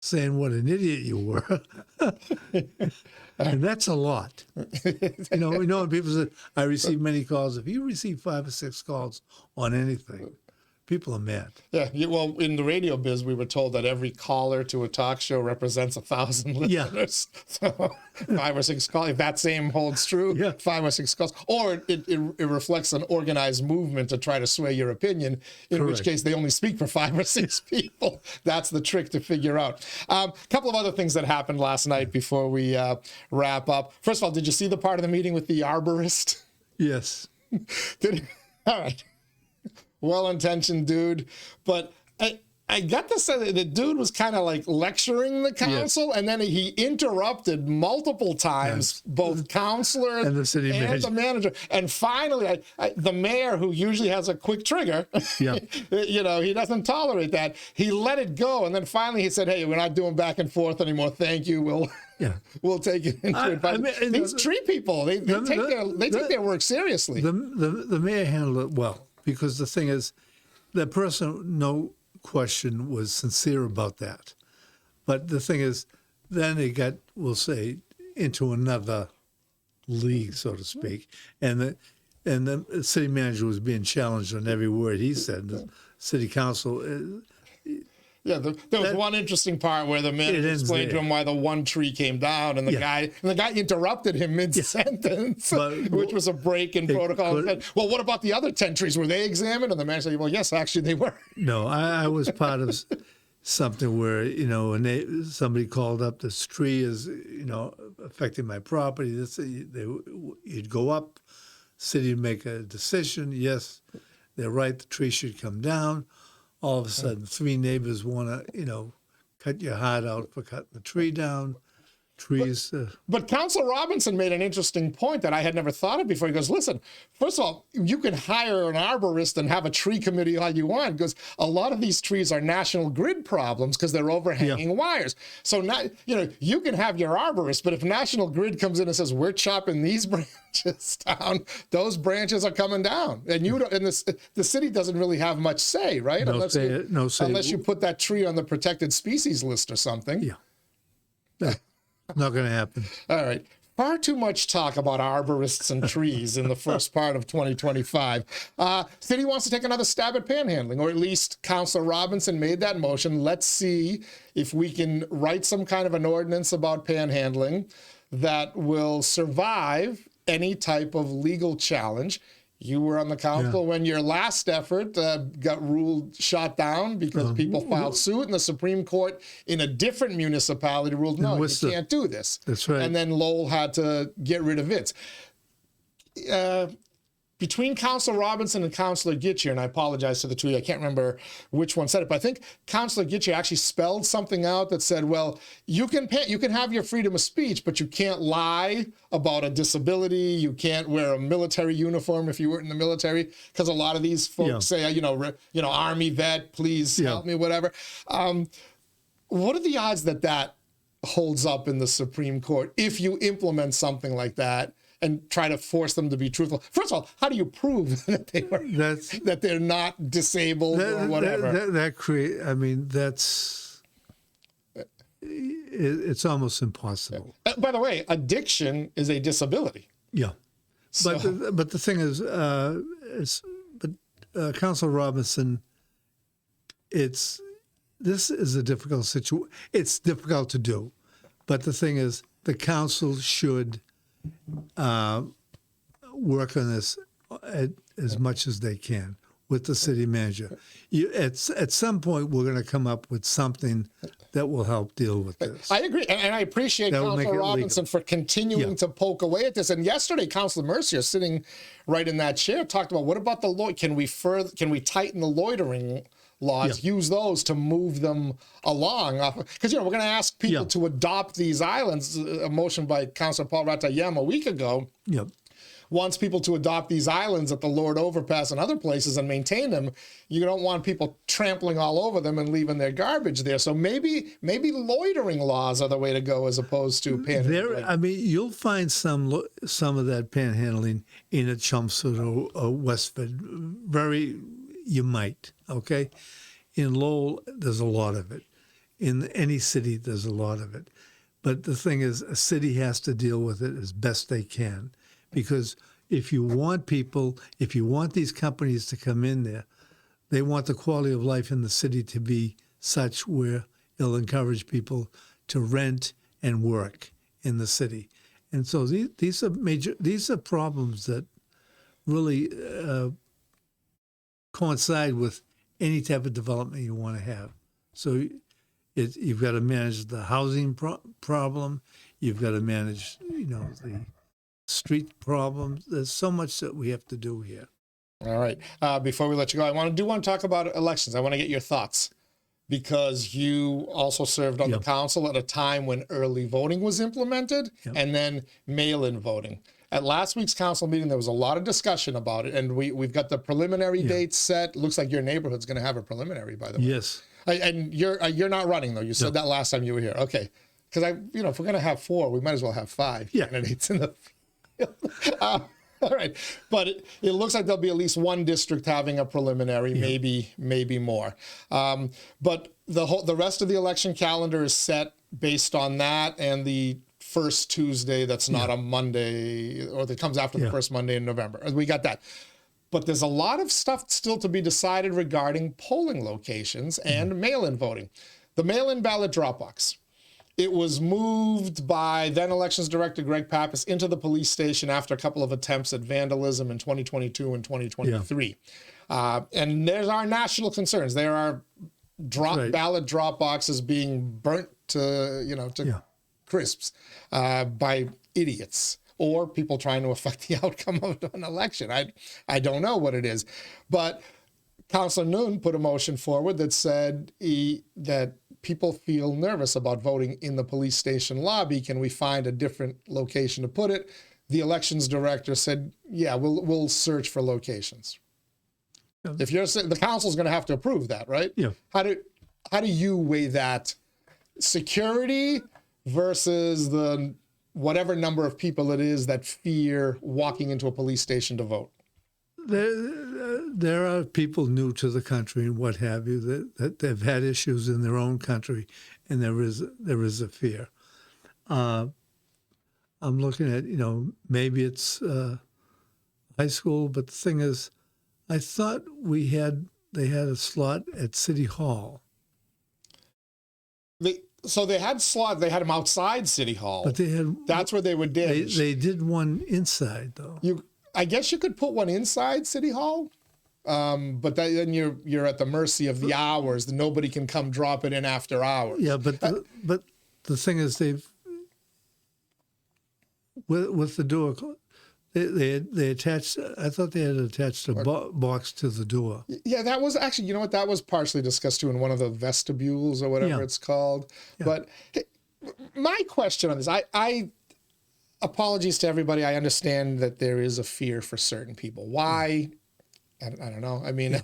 [SPEAKER 2] saying what an idiot you were, and that's a lot. When people say, "I receive many calls," if you receive 5 or 6 calls on anything, people are mad.
[SPEAKER 1] Yeah, well, in the radio biz, we were told that every caller to a talk show represents 1,000 listeners. Yeah. So 5 or 6 calls, if that same holds true,
[SPEAKER 2] yeah.
[SPEAKER 1] 5 or 6 calls. Or it reflects an organized movement to try to sway your opinion, in
[SPEAKER 2] Correct.
[SPEAKER 1] which case they only speak for 5 or 6 people. That's the trick to figure out. A couple of other things that happened last night before we wrap up. First of all, did you see the part of the meeting with the arborist?
[SPEAKER 2] Yes.
[SPEAKER 1] All right. Well-intentioned dude, but I got to say that the dude was kind of like lecturing the council, yes. And then he interrupted multiple times, yes. Both counselors
[SPEAKER 2] and the city manager.
[SPEAKER 1] The manager. And finally, the mayor, who usually has a quick trigger,
[SPEAKER 2] yeah.
[SPEAKER 1] He doesn't tolerate that. He let it go, and then finally he said, "Hey, we're not doing back and forth anymore. Thank you. We'll take it into advice." These tree people, they take their work seriously.
[SPEAKER 2] The mayor handled it well. Because the thing is, that person, no question, was sincere about that. But the thing is, then it got, we'll say, into another league, so to speak. And the city manager was being challenged on every word he said. The city council...
[SPEAKER 1] Yeah, there was one interesting part where the manager explained to him why the one tree came down, and the guy interrupted him mid-sentence, which was a break in protocol. And said, "Well, what about the other 10 trees? Were they examined?" And the manager said, "Well, yes, actually they were."
[SPEAKER 2] No, I was part of something where when somebody called up, "This tree is affecting my property." You'd go up, city would make a decision. Yes, they're right. The tree should come down. All of a sudden, 3 neighbors want to, cut your heart out for cutting the tree down. Trees.
[SPEAKER 1] But Councilor Robinson made an interesting point that I had never thought of before. He goes, "Listen, first of all, you can hire an arborist and have a tree committee all you want, because a lot of these trees are national grid problems because they're overhanging wires. So now, you can have your arborist, but if National Grid comes in and says, 'We're chopping these branches down,' those branches are coming down, and the city doesn't really have much say, right?
[SPEAKER 2] Unless
[SPEAKER 1] you put that tree on the protected species list or something."
[SPEAKER 2] Yeah. Not going to happen.
[SPEAKER 1] All right. Far too much talk about arborists and trees in the first part of 2025. City wants to take another stab at panhandling, or at least Councilor Robinson made that motion. Let's see if we can write some kind of an ordinance about panhandling that will survive any type of legal challenge. You were on the council when your last effort got shot down because people filed suit, and the Supreme Court in a different municipality ruled, no, you can't do this.
[SPEAKER 2] That's right.
[SPEAKER 1] And then Lowell had to get rid of it. Between Councilor Robinson and Councilor 𝐿𝐥𝐥, and I apologize to the two, I can't remember which one said it, but I think Councilor 𝐿𝐥𝐥 actually spelled something out that said, well, you can have your freedom of speech, but you can't lie about a disability. You can't wear a military uniform if you were in the military, because a lot of these folks say, Army vet, please help me, whatever. What are the odds that holds up in the Supreme Court if you implement something like that and try to force them to be truthful? First of all, how do you prove that they're not disabled or whatever?
[SPEAKER 2] It's almost impossible.
[SPEAKER 1] By the way, addiction is a disability.
[SPEAKER 2] Yeah, but the thing is, Councilor Robinson, this is a difficult situation. It's difficult to do, but the thing is, the council should work on this as much as they can with the city manager. At some point, we're going to come up with something that will help deal with this.
[SPEAKER 1] I agree, and I appreciate Councilor Robinson for continuing to poke away at this. And yesterday, Councilor Mercier, sitting right in that chair, talked about, what about the can we tighten the loitering laws, use those to move them along. Because, we're going to ask people to adopt these islands, a motion by Councilor Paul 𝐷𝐸𝐺𝐸 a week ago.
[SPEAKER 2] Yep.
[SPEAKER 1] Wants people to adopt these islands at the Lord Overpass and other places and maintain them. You don't want people trampling all over them and leaving their garbage there. So maybe loitering laws are the way to go as opposed to panhandling.
[SPEAKER 2] I mean, you'll find some of that panhandling in a Chelmsford or Westford. You might, okay? In Lowell, there's a lot of it. In any city, there's a lot of it. But the thing is, a city has to deal with it as best they can. Because if you want these companies to come in there, they want the quality of life in the city to be such where it'll encourage people to rent and work in the city. And so these are problems that really coincide with any type of development you want to have. So you've got to manage the housing problem. You've got to manage, the street problems. There's so much that we have to do here.
[SPEAKER 1] All right. Before we let you go, I want to talk about elections. I want to get your thoughts because you also served on the council at a time when early voting was implemented and then mail-in voting. At last week's council meeting, there was a lot of discussion about it, and we've got the preliminary dates set. Looks like your neighborhood's going to have a preliminary, by the way.
[SPEAKER 2] Yes.
[SPEAKER 1] And you're not running though. You said that last time you were here. Okay. Because if we're going to have 4, we might as well have 5 candidates in the. All right, but it looks like there'll be at least one district having a preliminary, maybe more. But the rest of the election calendar is set based on that, and the first Tuesday that's not a Monday, or that comes after the first Monday in November. We got that. But there's a lot of stuff still to be decided regarding polling locations and mail-in voting. The mail-in ballot drop box. It was moved by then Elections Director Greg Pappas into the police station after a couple of attempts at vandalism in 2022 and 2023. And there's our national concerns. There are ballot drop boxes being burnt to crisps by idiots or people trying to affect the outcome of an election. I don't know what it is. But Councilor Noon put a motion forward that said that people feel nervous about voting in the police station lobby. Can we find a different location to put it? The elections director said, yeah, we'll search for locations. Yeah. If the council's going to have to approve that, right?
[SPEAKER 2] Yeah.
[SPEAKER 1] How do you weigh that security versus the whatever number of people it is that fear walking into a police station to vote?
[SPEAKER 2] There are people new to the country and what have you that they've had issues in their own country, and there is a fear. I'm looking at maybe it's high school, but the thing is, I thought they had a slot at City Hall.
[SPEAKER 1] So they had slots. They had them outside City Hall.
[SPEAKER 2] But
[SPEAKER 1] that's where they would dish.
[SPEAKER 2] They did one inside though.
[SPEAKER 1] I guess you could put one inside City Hall, but then you're at the mercy of the hours. Nobody can come drop it in after hours.
[SPEAKER 2] Yeah, but the thing is, they've with the door, they attached. I thought they had attached a box to the door.
[SPEAKER 1] Yeah, that was actually. That was partially discussed too in one of the vestibules or whatever it's called. Yeah. But my question on this, I apologies to everybody. I understand that there is a fear for certain people. Why? I don't know. I mean,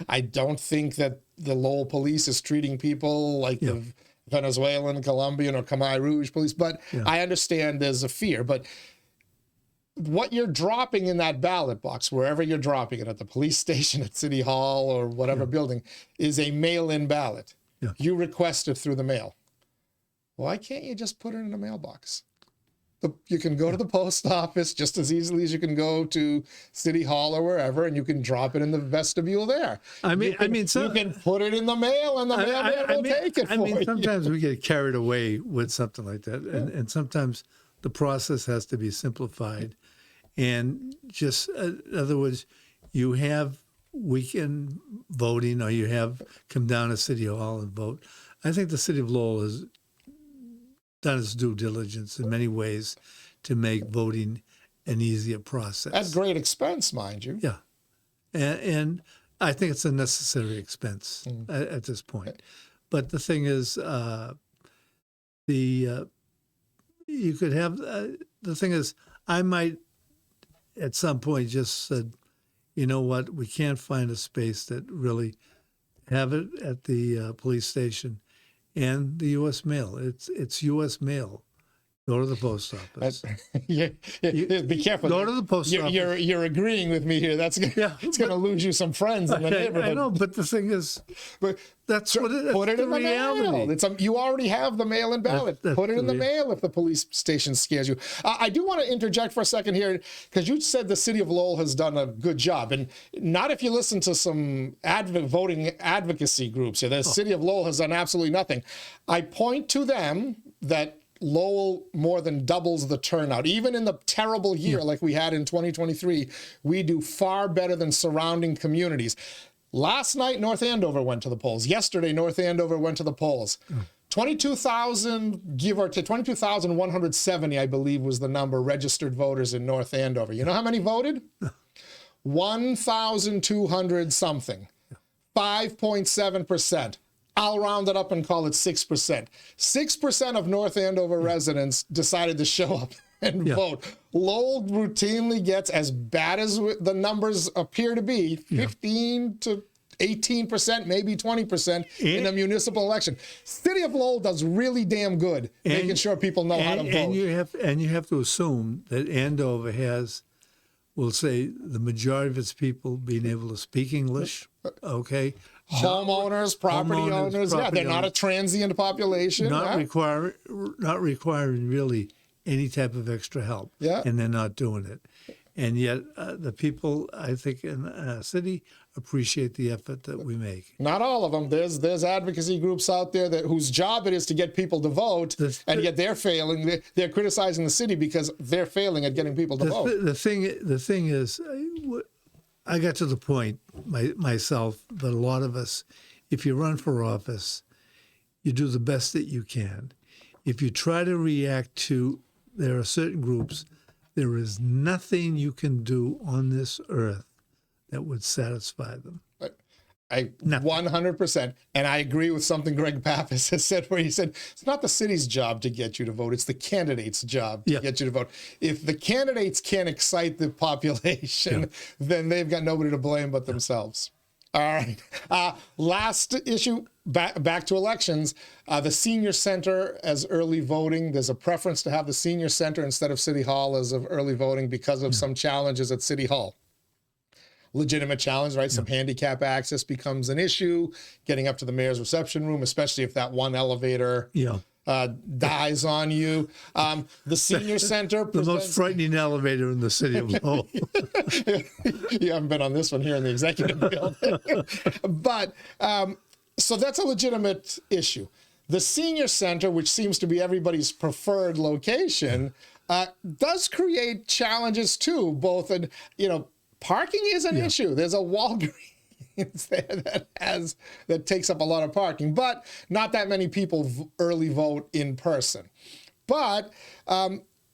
[SPEAKER 1] I don't think that the Lowell police is treating people like the Venezuelan, Colombian, or Khmer Rouge police, but I understand there's a fear. But what you're dropping in that ballot box, wherever you're dropping it, at the police station, at City Hall, or whatever building, is a mail-in ballot. Yeah. You request it through the mail. Why can't you just put it in a mailbox? You can go to the post office just as easily as you can go to City Hall or wherever, and you can drop it in the vestibule there. You can put it in the mail, and the mailman will take it for you.
[SPEAKER 2] Sometimes we get carried away with something like that, and sometimes the process has to be simplified. And just, in other words, you have weekend voting, or you have come down to City Hall and vote. I think the city of Lowell has done its due diligence in many ways to make voting an easier process.
[SPEAKER 1] At great expense, mind you.
[SPEAKER 2] Yeah. And I think it's a necessary expense at this point. But the thing is, you could have the thing is, I might at some point just said, you know what, we can't find a space that really have it at the police station and the U.S. mail. It's U.S. mail. Go to the post office.
[SPEAKER 1] Be careful.
[SPEAKER 2] Go to the post office.
[SPEAKER 1] You're agreeing with me here. It's going to lose you some friends in the neighborhood.
[SPEAKER 2] I know, but the thing is,
[SPEAKER 1] but
[SPEAKER 2] that's what it is.
[SPEAKER 1] Put it in the mail. You already have the mail-in ballot. Put it in the mail if the police station scares you. I do want to interject for a second here because you said the city of Lowell has done a good job, and not if you listen to some voting advocacy groups here. The city of Lowell has done absolutely nothing. I point to them that Lowell more than doubles the turnout. Even in the terrible year like we had in 2023, we do far better than surrounding communities. Last night, North Andover went to the polls. Yesterday, North Andover went to the polls. 22,000, give or take, 22,170, I believe, was the number, registered voters in North Andover. You know how many voted? 1,200 something. 5.7%. I'll round it up and call it 6%. 6% of North Andover residents decided to show up and vote. Lowell routinely gets, as bad as the numbers appear to be, 15 to 18%, maybe 20% in a municipal election. City of Lowell does really damn good making sure people know how to vote.
[SPEAKER 2] And you have to assume that Andover has, we'll say, the majority of its people being able to speak English, okay?
[SPEAKER 1] Homeowners, property owners, they're not a transient population.
[SPEAKER 2] Not requiring really any type of extra help, and they're not doing it. And yet the people, I think, in a city appreciate the effort that we make.
[SPEAKER 1] Not all of them. There's advocacy groups out there whose job it is to get people to vote, and yet they're failing. They're criticizing the city because they're failing at getting people to vote.
[SPEAKER 2] The thing is, I got to the point myself that a lot of us, if you run for office, you do the best that you can. If you try to react to, there are certain groups, there is nothing you can do on this earth that would satisfy them.
[SPEAKER 1] I 100%, and I agree with something Greg Pappas has said, where he said it's not the city's job to get you to vote; it's the candidate's job to get you to vote. If the candidates can't excite the population, then they've got nobody to blame but themselves. All right. Last issue, back to elections. The senior center as early voting. There's a preference to have the senior center instead of City Hall as of early voting because of some challenges at City Hall. Legitimate challenge, right? Some handicap access becomes an issue. Getting up to the mayor's reception room, especially if that one elevator dies on you. The senior center
[SPEAKER 2] the most frightening elevator in the city of Lowell.
[SPEAKER 1] You haven't been on this one here in the executive building. But so that's a legitimate issue. The senior center, which seems to be everybody's preferred location, does create challenges too, both in, parking is an issue. There's a Walgreens there that takes up a lot of parking, but not that many people early vote in person. But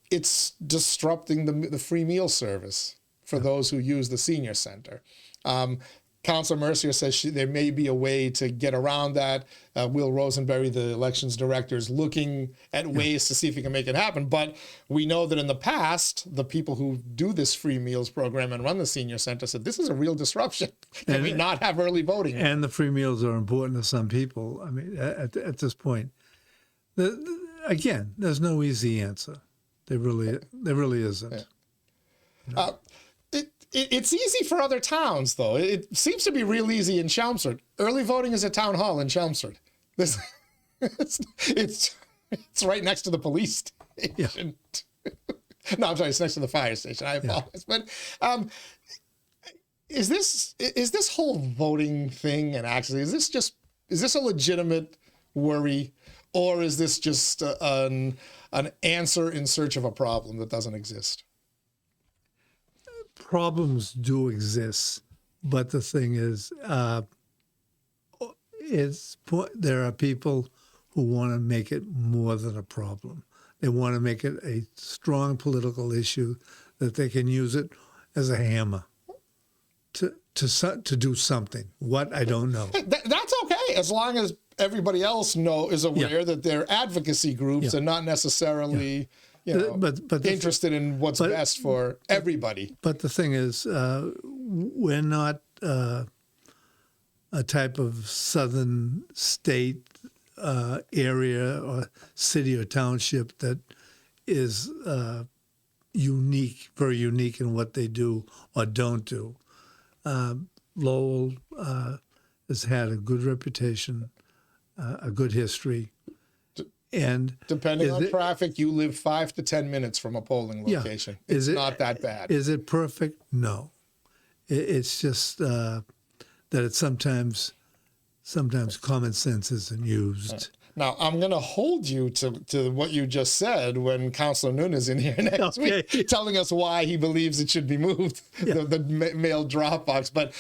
[SPEAKER 1] it's disrupting the free meal service for those who use the senior center. Councilor Mercier says there may be a way to get around that. Will Rosenberry, the elections director, is looking at ways to see if he can make it happen. But we know that in the past, the people who do this free meals program and run the senior center said, this is a real disruption. Can we not have early voting?
[SPEAKER 2] And the free meals are important to some people. I mean, at this point, again, there's no easy answer. There really isn't.
[SPEAKER 1] Yeah. It's easy for other towns, though. It seems to be real easy in Chelmsford. Early voting is at Town Hall in Chelmsford. It's right next to the police station. Yeah. No, I'm sorry, it's next to the fire station. I apologize. Yeah. But is this whole voting thing, and actually, is this a legitimate worry, or is this just an answer in search of a problem that doesn't exist?
[SPEAKER 2] Problems do exist, but the thing is, there are people who want to make it more than a problem. They want to make it a strong political issue that they can use it as a hammer. to do something. What, I don't know.
[SPEAKER 1] That's okay, as long as everybody else is aware that they're advocacy groups and not necessarily interested in what's best for everybody.
[SPEAKER 2] But the thing is, we're not a type of southern state area or city or township that is unique, very unique in what they do or don't do. Lowell has had a good reputation, a good history. And
[SPEAKER 1] depending on traffic, you live 5 to 10 minutes from a polling location. It's not that bad.
[SPEAKER 2] Is it perfect? No. It's just that it's sometimes common sense isn't used.
[SPEAKER 1] Now, I'm going to hold you to what you just said when Councilor Noon is in here next week, telling us why he believes it should be moved, the mail drop box. But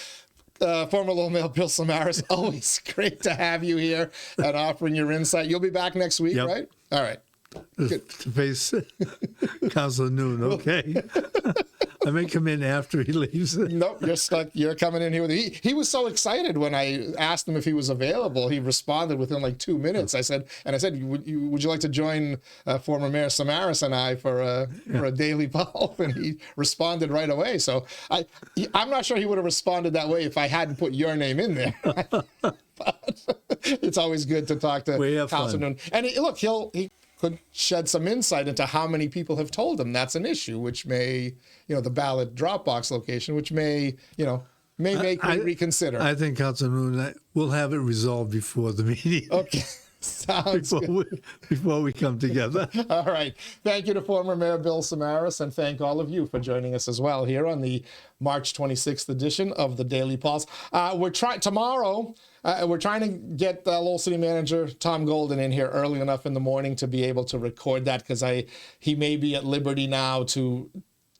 [SPEAKER 1] former Lowell Mayor Bill Samaras, always great to have you here and offering your insight. You'll be back next week, right? All right.
[SPEAKER 2] To face Councilor Noon, okay. I may come in after he leaves.
[SPEAKER 1] Nope, you're stuck. You're coming in here with he was so excited when I asked him if he was available. He responded within like 2 minutes. I said, would you like to join former Mayor Samaras and I for a daily pulp? And he responded right away. So I'm not sure he would have responded that way if I hadn't put your name in there. But it's always good to talk to Councilor Noon. And look, he could shed some insight into how many people have told him that's an issue, which may, the ballot drop box location, which may make me reconsider.
[SPEAKER 2] I think Councilor Noon will have it resolved before the meeting.
[SPEAKER 1] Okay. Sounds good.
[SPEAKER 2] Before we come together.
[SPEAKER 1] All right. Thank you to former Mayor Bill Samaras, and thank all of you for joining us as well here on the March 26th edition of the Daily Pulse. Tomorrow, we're trying to get Lowell City Manager Tom Golden in here early enough in the morning to be able to record that, because he may be at liberty now to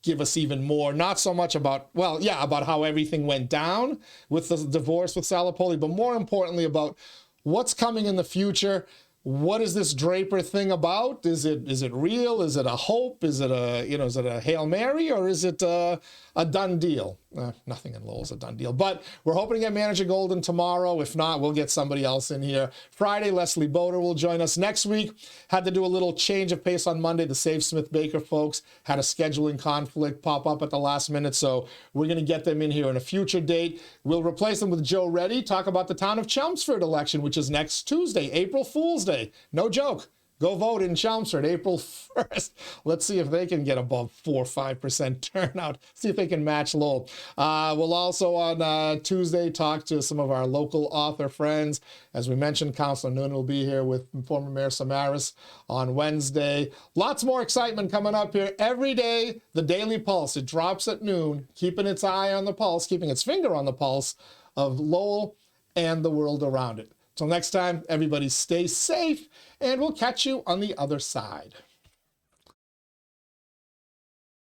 [SPEAKER 1] give us even more, not so much about how everything went down with the divorce with Salapoli, but more importantly about what's coming in the future. What is this Draper thing about? Is it real? Is it a hope? Is it a Hail Mary, or is it a done deal? Nothing in Lowell's a done deal, but we're hoping to get Manager Golden tomorrow. If not, we'll get somebody else in here. Friday, Leslie Boder will join us. Next week, had to do a little change of pace on Monday. The Save Smith Baker folks had a scheduling conflict pop up at the last minute, so we're going to get them in here in a future date. We'll replace them with Joe Reddy, talk about the town of Chelmsford election, which is next Tuesday, April Fool's Day. No joke. Go vote in Chelmsford April 1st. Let's see if they can get above 4 or 5% turnout. See if they can match Lowell. We'll also on Tuesday talk to some of our local author friends. As we mentioned, Councilor Noon will be here with former Mayor Samaras on Wednesday. Lots more excitement coming up here every day. The Daily Pulse. It drops at noon, keeping its eye on the pulse, keeping its finger on the pulse of Lowell and the world around it. Till next time, everybody stay safe, and we'll catch you on the other side.